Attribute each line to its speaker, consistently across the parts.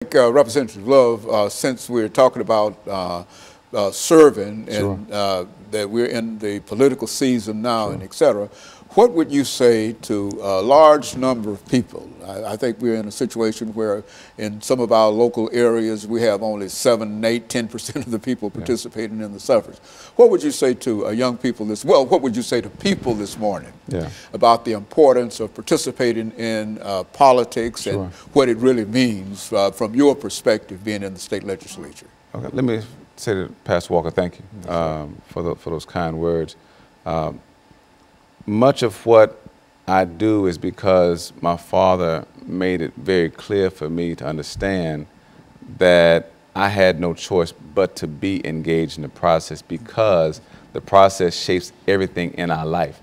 Speaker 1: Representative Love, since we're talking about serving and that we're in the political season now and et cetera, what would you say to a large number of people? I think we're in a situation where in some of our local areas we have only 7, 8, 10% of the people participating in the suffrage. What would you say to young people what would you say to people this morning about the importance of participating in politics and what it really means from your perspective being in the state legislature?
Speaker 2: Okay, let me say to Pastor Walker, thank you for those kind words. Much of what I do is because my father made it very clear for me to understand that I had no choice but to be engaged in the process because the process shapes everything in our life.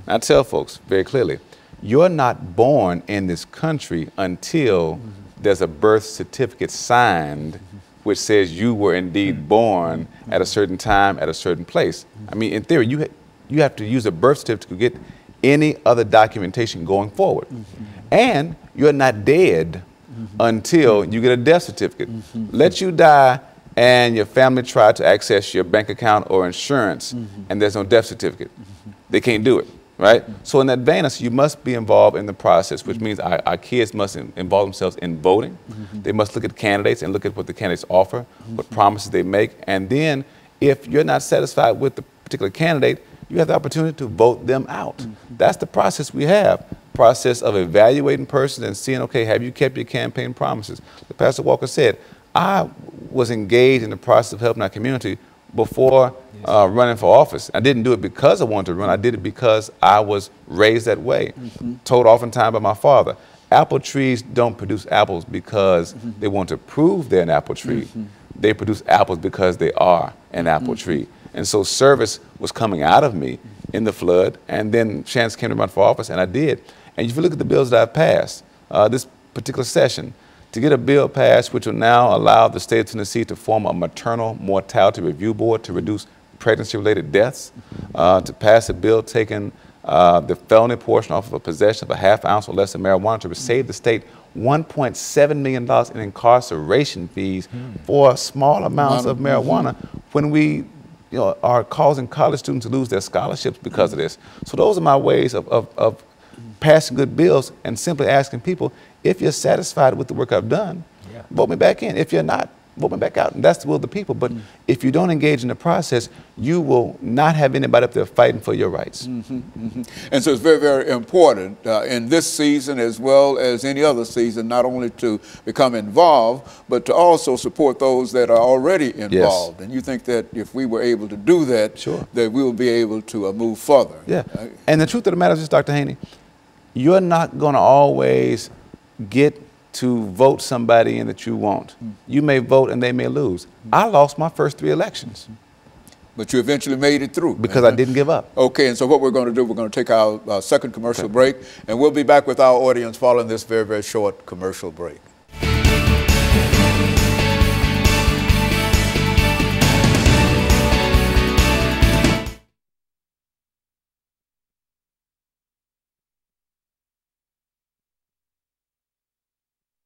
Speaker 2: I tell folks very clearly, you're not born in this country until there's a birth certificate signed which says you were indeed born at a certain time, at a certain place. I mean, in theory, you have to use a birth certificate to get any other documentation going forward. And you're not dead until you get a death certificate. Let you die and your family try to access your bank account or insurance and there's no death certificate. They can't do it, right? So in that vein, you must be involved in the process, which means our kids must involve themselves in voting. They must look at candidates and look at what the candidates offer, what promises they make. And then if you're not satisfied with the particular candidate, you have the opportunity to vote them out. That's the process we have. Process of evaluating persons and seeing, okay, have you kept your campaign promises? Like Pastor Walker said, I was engaged in the process of helping our community before running for office. I didn't do it because I wanted to run. I did it because I was raised that way, told oftentimes by my father. Apple trees don't produce apples because they want to prove they're an apple tree. They produce apples because they are an apple tree. And so service was coming out of me in the flood, and then chance came to run for office, and I did. And if you look at the bills that I've passed this particular session, to get a bill passed which will now allow the state of Tennessee to form a maternal mortality review board to reduce pregnancy-related deaths, to pass a bill taking the felony portion off of a possession of a ½ ounce or less of marijuana to save the state $1.7 million in incarceration fees for small amounts of marijuana when we are causing college students to lose their scholarships because of this. So those are my ways of passing good bills and simply asking people, if you're satisfied with the work I've done, vote me back in. If you're not, vote me back out. And that's the will of the people. But if you don't engage in the process, you will not have anybody up there fighting for your rights.
Speaker 1: And so it's very, very important in this season as well as any other season, not only to become involved, but to also support those that are already involved. And you think that if we were able to do that, that we will be able to move further.
Speaker 2: And the truth of the matter is, Dr. Haney, you're not going to always get to vote somebody in that you want. You may vote and they may lose. I lost my first 3 elections.
Speaker 1: But you eventually made it through.
Speaker 2: Because I didn't give up.
Speaker 1: Okay, and so what we're going to do, we're going to take our second commercial break, and we'll be back with our audience following this very, very short commercial break.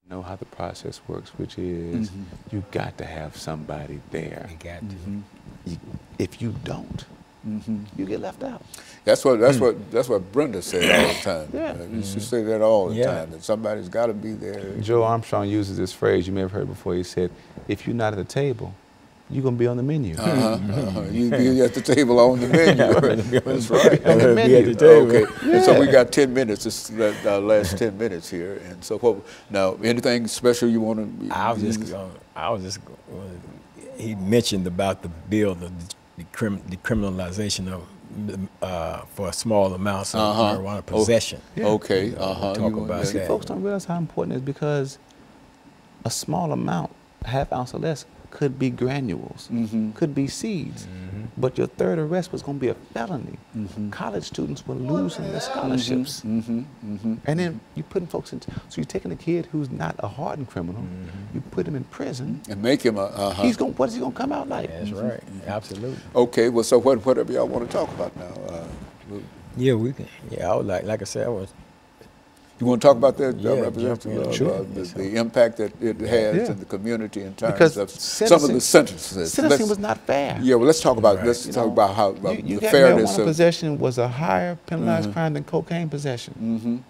Speaker 2: Know how the process works, which is you got to have somebody there.
Speaker 3: You got to.
Speaker 2: If you don't, you get left out.
Speaker 1: That's what Brenda said all the time. She said that all the time, that somebody's got to be there.
Speaker 2: Joe Armstrong uses this phrase, you may have heard before. He said, if you're not at the table, you're going to be on the menu.
Speaker 1: You be at the table on the menu. That's right.
Speaker 2: On the menu.
Speaker 3: At the table.
Speaker 1: Okay. And so we got 10 minutes. This is our last 10 minutes here. And so now, anything special you want to?
Speaker 3: I was just he mentioned about the bill, the decriminalization of for small amounts of marijuana possession.
Speaker 1: Okay.
Speaker 3: Talk about that.
Speaker 2: Folks don't realize how important it is because a small amount, ½ ounce or less, could be granules, could be seeds, but your third arrest was going to be a felony. College students were losing their scholarships. And then you're putting folks in, so you're taking a kid who's not a hardened criminal, you put him in prison.
Speaker 1: And make him a,
Speaker 2: what is he going to come out like?
Speaker 3: That's right, absolutely.
Speaker 1: Okay, well, so whatever y'all want to talk about now.
Speaker 3: Yeah, we can. Yeah, I would like I said,
Speaker 1: You want to talk about that,
Speaker 3: Yeah,
Speaker 1: Representative Love,
Speaker 2: Sure.
Speaker 1: the impact that it has
Speaker 2: Yeah.
Speaker 1: in the community in terms
Speaker 2: Because
Speaker 1: of some of the sentences?
Speaker 2: Sentencing was not fair.
Speaker 1: Yeah, well, let's talk about
Speaker 3: Right.
Speaker 1: let's
Speaker 2: You
Speaker 1: talk
Speaker 2: know,
Speaker 1: about how
Speaker 2: you
Speaker 1: the
Speaker 2: got
Speaker 1: fairness
Speaker 2: marijuana
Speaker 1: of.
Speaker 2: possession was a higher penalized crime than cocaine possession.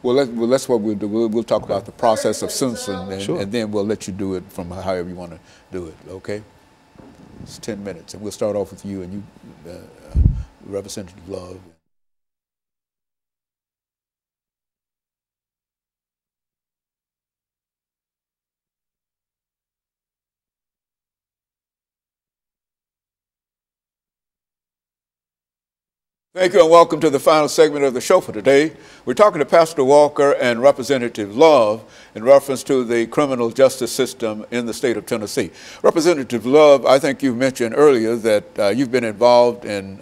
Speaker 1: Well, that's what we'll do. We'll talk about the process of sentencing,
Speaker 2: Sure.
Speaker 1: and then we'll let you do it from however you want to do it. Okay? It's 10 minutes, and we'll start off with you and you, Representative Love. Thank you and welcome to the final segment of the show for today. We're talking to Pastor Walker and Representative Love in reference to the criminal justice system in the state of Tennessee. Representative Love, I think you mentioned earlier that you've been involved in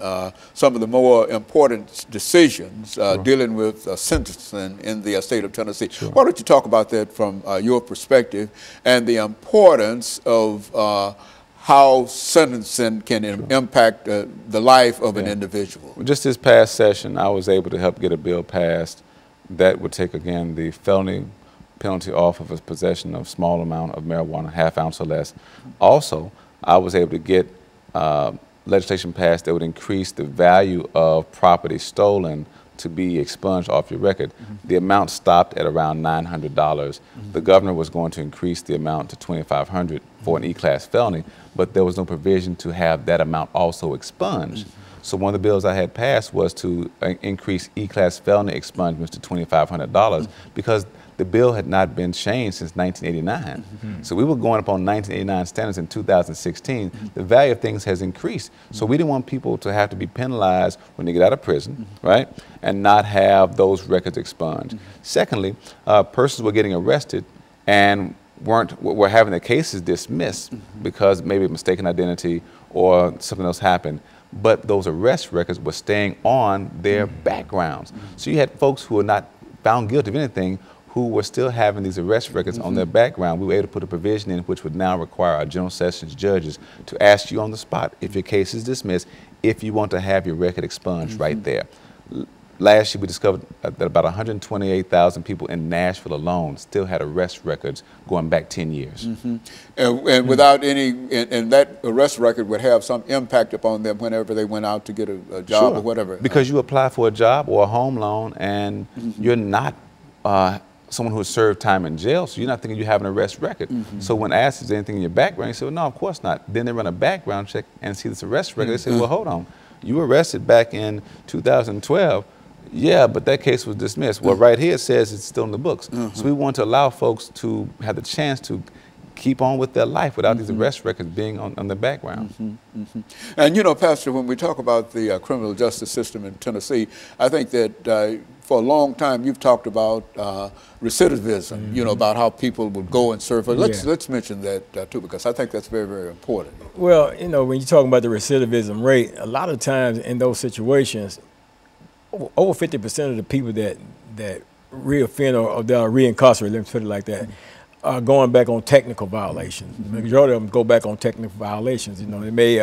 Speaker 1: some of the more important decisions dealing with sentencing in the state of Tennessee.
Speaker 2: Sure.
Speaker 1: Why don't you talk about that from your perspective and the importance of how sentencing can impact the life of an individual?
Speaker 2: Well, just this past session, I was able to help get a bill passed that would take, again, the felony penalty off of a possession of small amount of marijuana, ½ ounce or less. Also, I was able to get legislation passed that would increase the value of property stolen to be expunged off your record. The amount stopped at around $900. The governor was going to increase the amount to $2,500 for an E-class felony, but there was no provision to have that amount also expunged. So one of the bills I had passed was to increase E-class felony expungements to $2,500 because the bill had not been changed since 1989. So we were going up on 1989 standards in 2016. The value of things has increased. So we didn't want people to have to be penalized when they get out of prison, right? And not have those records expunged. Secondly, persons were getting arrested and were having their cases dismissed because maybe a mistaken identity or something else happened. But those arrest records were staying on their backgrounds. So you had folks who were not found guilty of anything who were still having these arrest records on their background. We were able to put a provision in which would now require our general sessions judges to ask you on the spot if your case is dismissed, if you want to have your record expunged right there. Last year we discovered that about 128,000 people in Nashville alone still had arrest records going back 10 years.
Speaker 1: And without any, and that arrest record would have some impact upon them whenever they went out to get a job or whatever.
Speaker 2: Because you apply for a job or a home loan and you're not someone who has served time in jail, so you're not thinking you have an arrest record. So when asked is there anything in your background, you say, well, no, of course not. Then they run a background check and see this arrest record. They say, well, hold on. You were arrested back in 2012. Yeah, but that case was dismissed. Well, right here it says it's still in the books. So we want to allow folks to have the chance to keep on with their life without these arrest records being on the background.
Speaker 1: And you know, Pastor, when we talk about the criminal justice system in Tennessee, I think that for a long time you've talked about recidivism, you know, about how people would go and serve. Let's mention that too, because I think that's very, very important.
Speaker 3: Well, you know, when you're talking about the recidivism rate, a lot of times in those situations, over 50% of the people that reoffend or that are reincarcerated, let me put it like that, are going back on technical violations. The majority of them go back on technical violations. You know, they may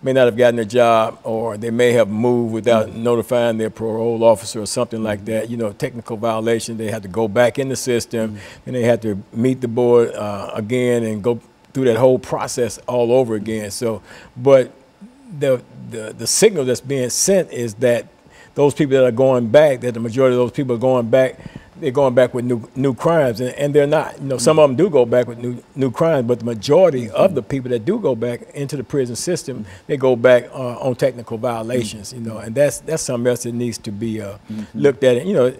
Speaker 3: not have gotten a job, or they may have moved without notifying their parole officer or something like that. You know, technical violation, they have to go back in the system, and they have to meet the board again and go through that whole process all over again. So, but the signal that's being sent is that those people that are going back, that the majority of those people are going back, they're going back with new crimes, and they're not. You know, some of them do go back with new crimes, but the majority of the people that do go back into the prison system, they go back on technical violations. You know, and that's something else that needs to be looked at. You know,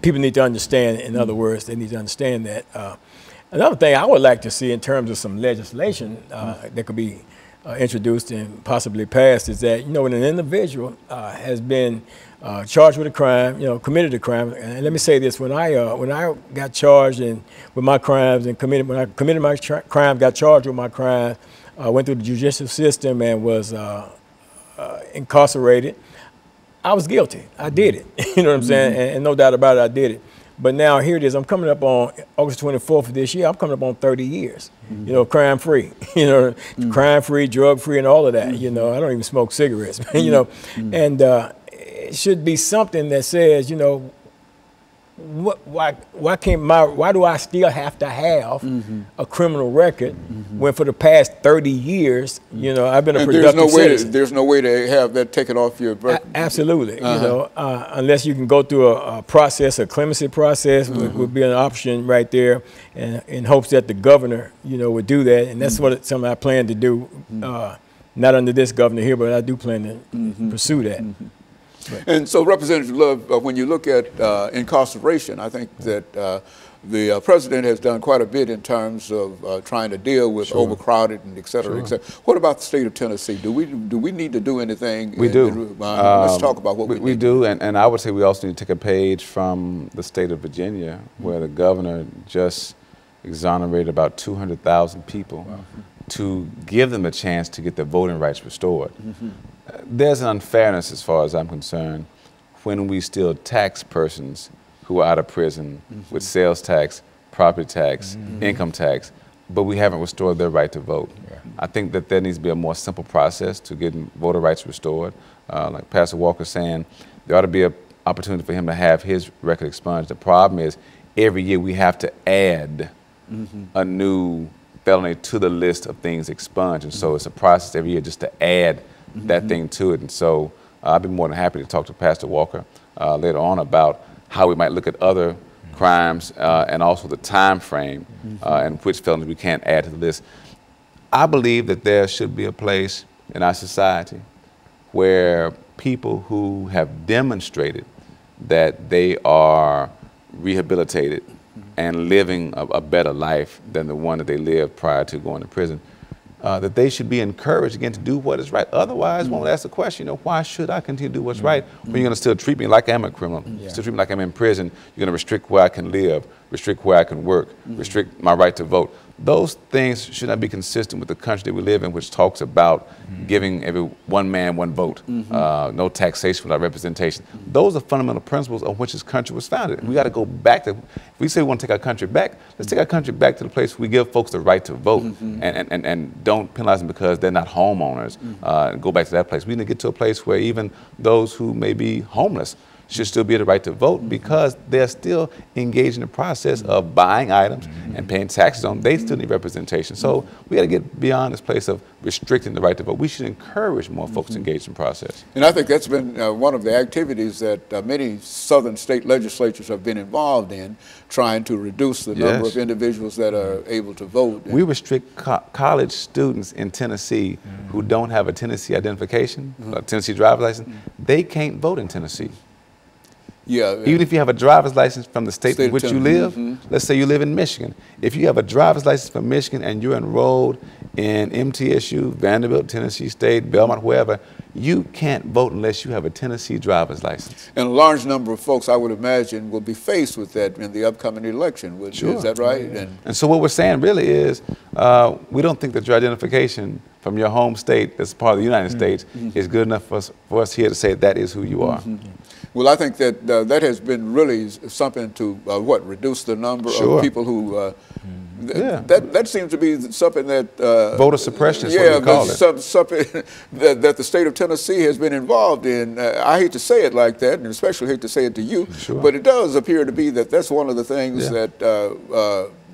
Speaker 3: people need to understand. In other words, they need to understand that. Another thing I would like to see in terms of some legislation that could be introduced and possibly passed is that, you know, when an individual has been charged with a crime, you know, committed a crime, and let me say this: when I got charged with my crimes and when I committed my crime, got charged with my crime, went through the judicial system and was incarcerated, I was guilty. I did it. You know what I'm saying? And no doubt about it, I did it. But now here it is. I'm coming up on August 24th of this year. I'm coming up on 30 years. You know, crime free. You know, crime free, drug free, and all of that. You know, I don't even smoke cigarettes. You know, and it should be something that says, you know, why do I still have to have a criminal record when for the past 30 years, you know, I've been a productive citizen?
Speaker 1: There's no way to have that taken off your record.
Speaker 3: Absolutely. You know, unless you can go through a process, a clemency process would be an option right there, and in hopes that the governor, you know, would do that. And that's something I plan to do, not under this governor here, but I do plan to pursue that.
Speaker 1: And so, Representative Love, when you look at incarceration, I think that the president has done quite a bit in terms of trying to deal with overcrowded and et cetera, et cetera. What about the state of Tennessee? Do we need to do anything?
Speaker 2: We do.
Speaker 1: Let's talk about what we
Speaker 2: do. And I would say we also need to take a page from the state of Virginia, where the governor just exonerated about 200,000 people to give them a chance to get their voting rights restored. There's an unfairness, as far as I'm concerned, when we still tax persons who are out of prison with sales tax, property tax, income tax, but we haven't restored their right to vote. I think that there needs to be a more simple process to getting voter rights restored. Like Pastor Walker saying, there ought to be an opportunity for him to have his record expunged. The problem is, every year we have to add a new felony to the list of things expunged, and so it's a process every year just to add that thing to it. And so I'd be more than happy to talk to Pastor Walker later on about how we might look at other crimes and also the time frame and which felonies we can't add to the list. I believe that there should be a place in our society where people who have demonstrated that they are rehabilitated and living a better life than the one that they lived prior to going to prison, that they should be encouraged again to do what is right. Otherwise, one will ask the question, you know, why should I continue to do what's right when you're going to still treat me like I'm a criminal, still treat me like I'm in prison? You're going to restrict where I can live, restrict where I can work, restrict my right to vote. Those things should not be consistent with the country that we live in, which talks about giving every one man, one vote, no taxation without representation. Those are fundamental principles on which this country was founded. And we got to go back to, if we say we want to take our country back, let's take our country back to the place where we give folks the right to vote and don't penalize them because they're not homeowners. And go back to that place. We need to get to a place where even those who may be homeless should still be the right to vote because they're still engaged in the process of buying items and paying taxes on them. They still need representation. So we got to get beyond this place of restricting the right to vote. We should encourage more folks to engage in the process.
Speaker 1: And I think that's been one of the activities that many southern state legislatures have been involved in, trying to reduce the number of individuals that are able to vote.
Speaker 2: We restrict college students in Tennessee who don't have a Tennessee identification, a Tennessee driver's license. They can't vote in Tennessee. Even if you have a driver's license from the state in which you live, let's say you live in Michigan. If you have a driver's license from Michigan and you're enrolled in MTSU, Vanderbilt, Tennessee State, Belmont, wherever, you can't vote unless you have a Tennessee driver's license.
Speaker 1: And a large number of folks, I would imagine, will be faced with that in the upcoming election. Is that right?
Speaker 2: And so what we're saying really is we don't think that your identification from your home state that's part of the United States is good enough for us here to say that is who you are.
Speaker 1: Well, I think that that has been really something to reduce the number of people who. That seems to be something that
Speaker 2: voter suppression is what we call it.
Speaker 1: Something that the state of Tennessee has been involved in. I hate to say it like that, and especially hate to say it to you, but it does appear to be that that's one of the things that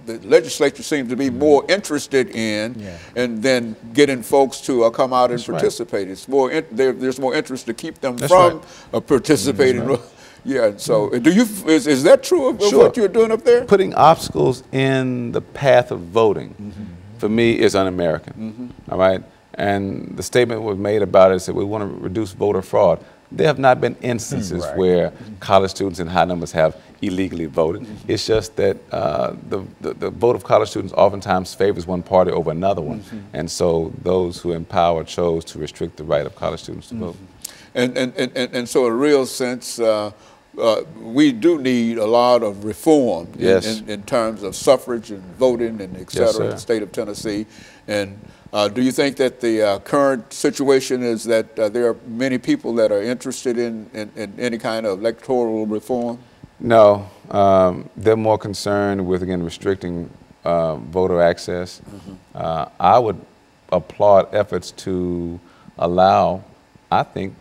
Speaker 1: the legislature seems to be more interested in, and then getting folks to come out and participate. It's more there's more interest to keep them from participating. So is that true of what you're doing up there?
Speaker 2: Putting obstacles in the path of voting, for me, is un-American. All right, and the statement was made about it said we want to reduce voter fraud. There have not been instances where college students in high numbers have illegally voted. It's just that the vote of college students oftentimes favors one party over another one. And so those who in power chose to restrict the right of college students to vote.
Speaker 1: And so in a real sense, we do need a lot of reform in terms of suffrage and voting and et cetera in the state of Tennessee. And do you think that the current situation is that there are many people that are interested in any kind of electoral reform?
Speaker 2: No, they're more concerned with, again, restricting voter access. I would applaud efforts to allow, I think,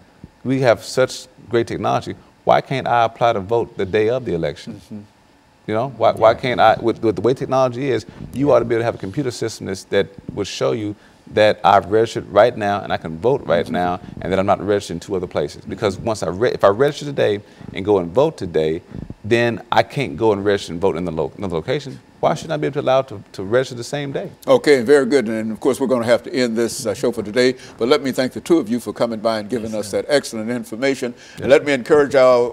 Speaker 2: we have such great technology. why can't I apply to vote the day of the election? You know, why can't I, with the way technology is, you ought to be able to have a computer system that will show you that I've registered right now and I can vote right now, and that I'm not registered in 2 other places. Because once if I register today and go and vote today, then I can't go and register and vote in another location. Why shouldn't I be able to allow to register the same day? Okay, very good. And of course, we're going to have to end this show for today. But let me thank the 2 of you for coming by and giving us that excellent information. And let me encourage our